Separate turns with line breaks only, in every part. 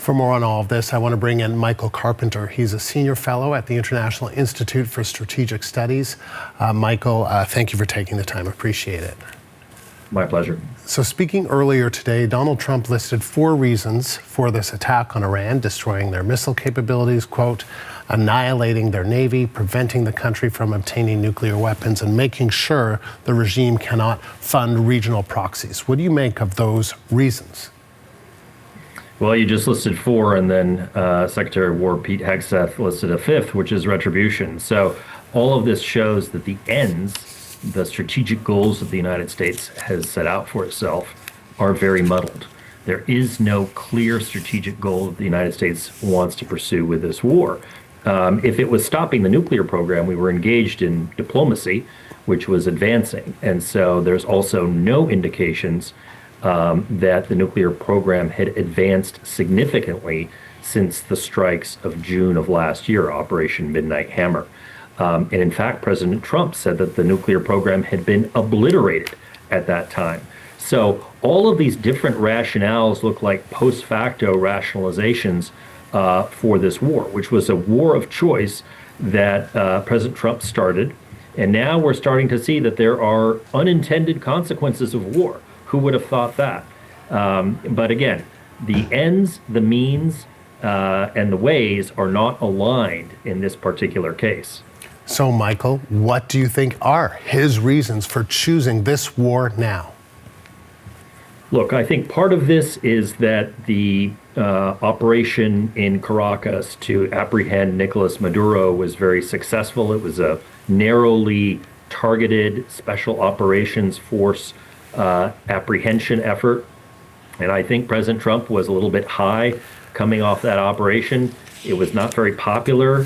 For more on all of this, I want to bring in Michael Carpenter. He's a senior fellow at the International Institute for Strategic Studies. Michael, thank you for taking the time. Appreciate it.
My pleasure.
So speaking earlier today, Donald Trump listed 4 reasons for this attack on Iran: destroying their missile capabilities, quote, annihilating their navy, preventing the country from obtaining nuclear weapons, and making sure the regime cannot fund regional proxies. What do you make of those reasons?
Well, you just listed 4, and then Secretary of War Pete Hegseth listed a 5th, which is retribution. So all of this shows that the ends, the strategic goals that the United States has set out for itself, are very muddled. There is no clear strategic goal that the United States wants to pursue with this war. If it was stopping the nuclear program, we were engaged in diplomacy, which was advancing. And so there's also no indications that the nuclear program had advanced significantly since the strikes of June of last year, Operation Midnight Hammer. And in fact, President Trump said that the nuclear program had been obliterated at that time. So all of these different rationales look like post facto rationalizations for this war, which was a war of choice that President Trump started. And now we're starting to see that there are unintended consequences of war. Who would have thought that? But again, the ends, the means, and the ways are not aligned in this particular case.
So, Michael, what do you think are his reasons for choosing this war now?
Look, I think part of this is that the operation in Caracas to apprehend Nicolas Maduro was very successful. It was a narrowly targeted special operations force apprehension effort. And I think President Trump was a little bit high coming off that operation. It was not very popular.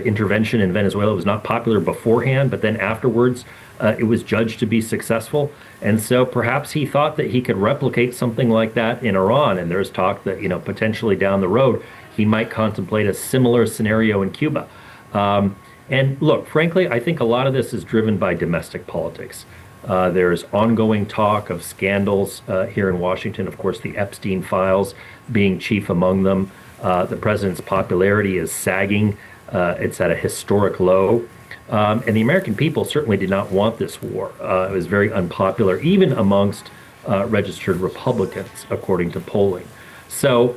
Intervention in Venezuela was not popular beforehand, but then afterwards it was judged to be successful. And so perhaps he thought that he could replicate something like that in Iran. And there's talk that, potentially down the road, he might contemplate a similar scenario in Cuba. And look, frankly, I think a lot of this is driven by domestic politics. There's ongoing talk of scandals here in Washington, of course, the Epstein files being chief among them. The president's popularity is sagging. It's at a historic low. And the American people certainly did not want this war. It was very unpopular, even amongst registered Republicans, according to polling. So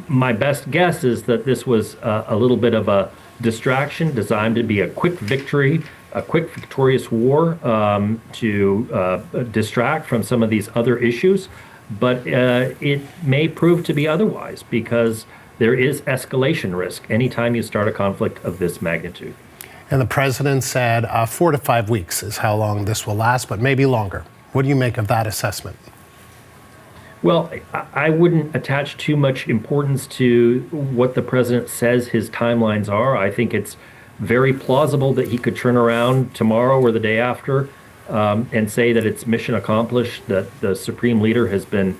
my best guess is that this was a little bit of a distraction designed to be a quick victory, a quick victorious war to distract from some of these other issues. But it may prove to be otherwise, because there is escalation risk anytime you start a conflict of this magnitude.
And the president said 4 to 5 weeks is how long this will last, but maybe longer. What do you make of that assessment?
Well, I wouldn't attach too much importance to what the president says his timelines are. I think it's very plausible that he could turn around tomorrow or the day after and say that it's mission accomplished, that the supreme leader has been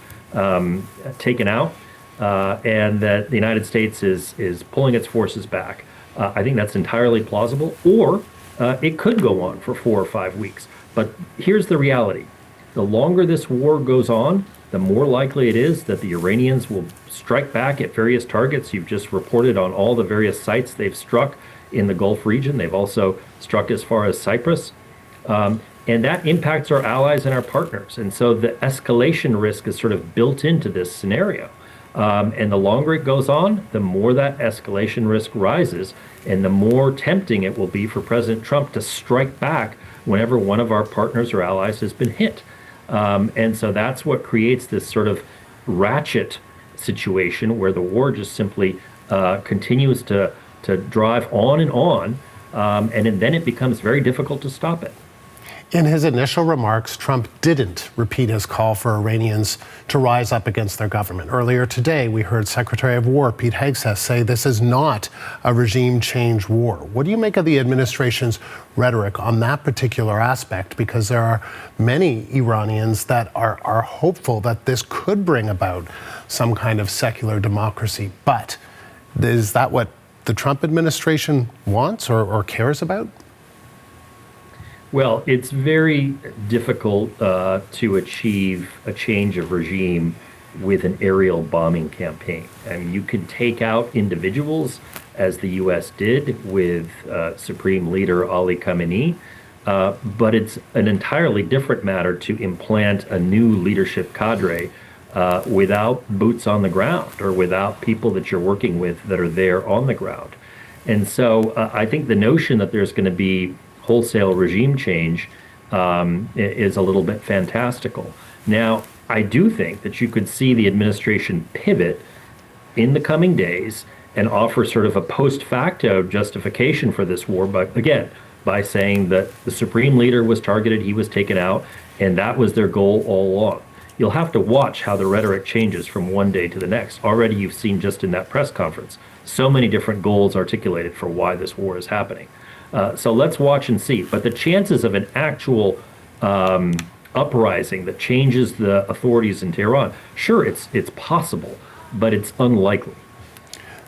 taken out, and that the United States is pulling its forces back. I think that's entirely plausible, or it could go on for 4 or 5 weeks. But here's the reality. The longer this war goes on, the more likely it is that the Iranians will strike back at various targets. You've just reported on all the various sites they've struck in the Gulf region. They've also struck as far as Cyprus. And that impacts our allies and our partners. And so the escalation risk is sort of built into this scenario. And the longer it goes on, the more that escalation risk rises, and the more tempting it will be for President Trump to strike back whenever one of our partners or allies has been hit. And so that's what creates this sort of ratchet situation where the war just simply continues to drive on, and then it becomes very difficult to stop it.
In his initial remarks, Trump didn't repeat his call for Iranians to rise up against their government. Earlier today, we heard Secretary of War Pete Hegseth say this is not a regime change war. What do you make of the administration's rhetoric on that particular aspect? Because there are many Iranians that are hopeful that this could bring about some kind of secular democracy. But is that what the Trump administration wants or cares about?
Well, it's very difficult to achieve a change of regime with an aerial bombing campaign. I mean, you can take out individuals, as the U.S. did with Supreme Leader Ali Khamenei, but it's an entirely different matter to implant a new leadership cadre without boots on the ground or without people that you're working with that are there on the ground. And so I think the notion that there's going to be wholesale regime change is a little bit fantastical. Now, I do think that you could see the administration pivot in the coming days and offer sort of a post facto justification for this war, but again, by saying that the supreme leader was targeted, he was taken out, and that was their goal all along. You'll have to watch how the rhetoric changes from one day to the next. Already you've seen just in that press conference, so many different goals articulated for why this war is happening. So let's watch and see. But the chances of an actual uprising that changes the authorities in Tehran, sure, it's possible, but it's unlikely.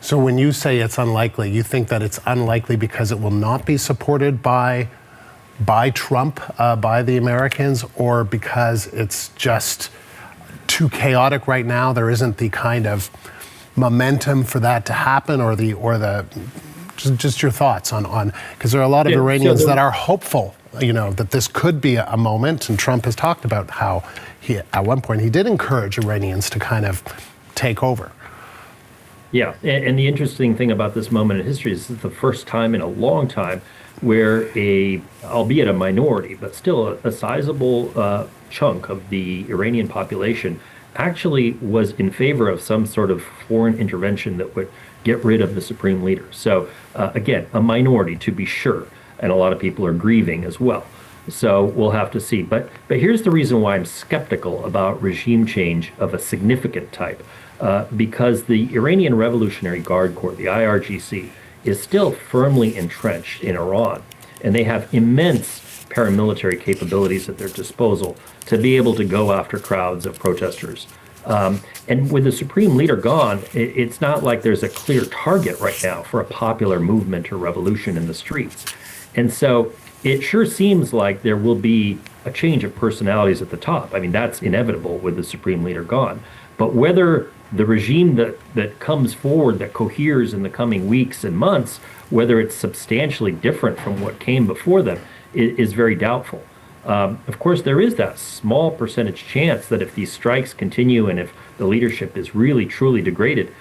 So when you say it's unlikely, you think that it's unlikely because it will not be supported by Trump, by the Americans, or because it's just too chaotic right now? There isn't the kind of momentum for that to happen, or just your thoughts on because there are a lot of Iranians that are hopeful, that this could be a moment, and Trump has talked about how at one point he did encourage Iranians to kind of take over.
Yeah, and the interesting thing about this moment in history is it's the first time in a long time where albeit a minority, but still a sizable chunk of the Iranian population actually was in favor of some sort of foreign intervention that would get rid of the supreme leader. So again, a minority to be sure, and a lot of people are grieving as well. So we'll have to see. But here's the reason why I'm skeptical about regime change of a significant type. Because the Iranian Revolutionary Guard Corps, the IRGC, is still firmly entrenched in Iran, and they have immense paramilitary capabilities at their disposal to be able to go after crowds of protesters. And with the supreme leader gone, it's not like there's a clear target right now for a popular movement or revolution in the streets. And so it sure seems like there will be a change of personalities at the top. I mean, that's inevitable with the supreme leader gone. But whether the regime that comes forward, that coheres in the coming weeks and months, whether it's substantially different from what came before them, is very doubtful. Of course, there is that small percentage chance that if these strikes continue and if the leadership is really, truly degraded,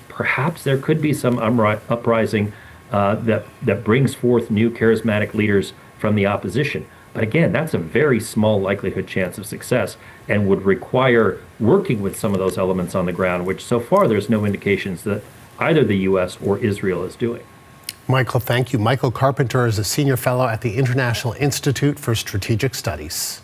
perhaps there could be some uprising that brings forth new charismatic leaders from the opposition. But again, that's a very small likelihood chance of success and would require working with some of those elements on the ground, which so far there's no indications that either the U.S. or Israel is doing.
Michael, thank you. Michael Carpenter is a senior fellow at the International Institute for Strategic Studies.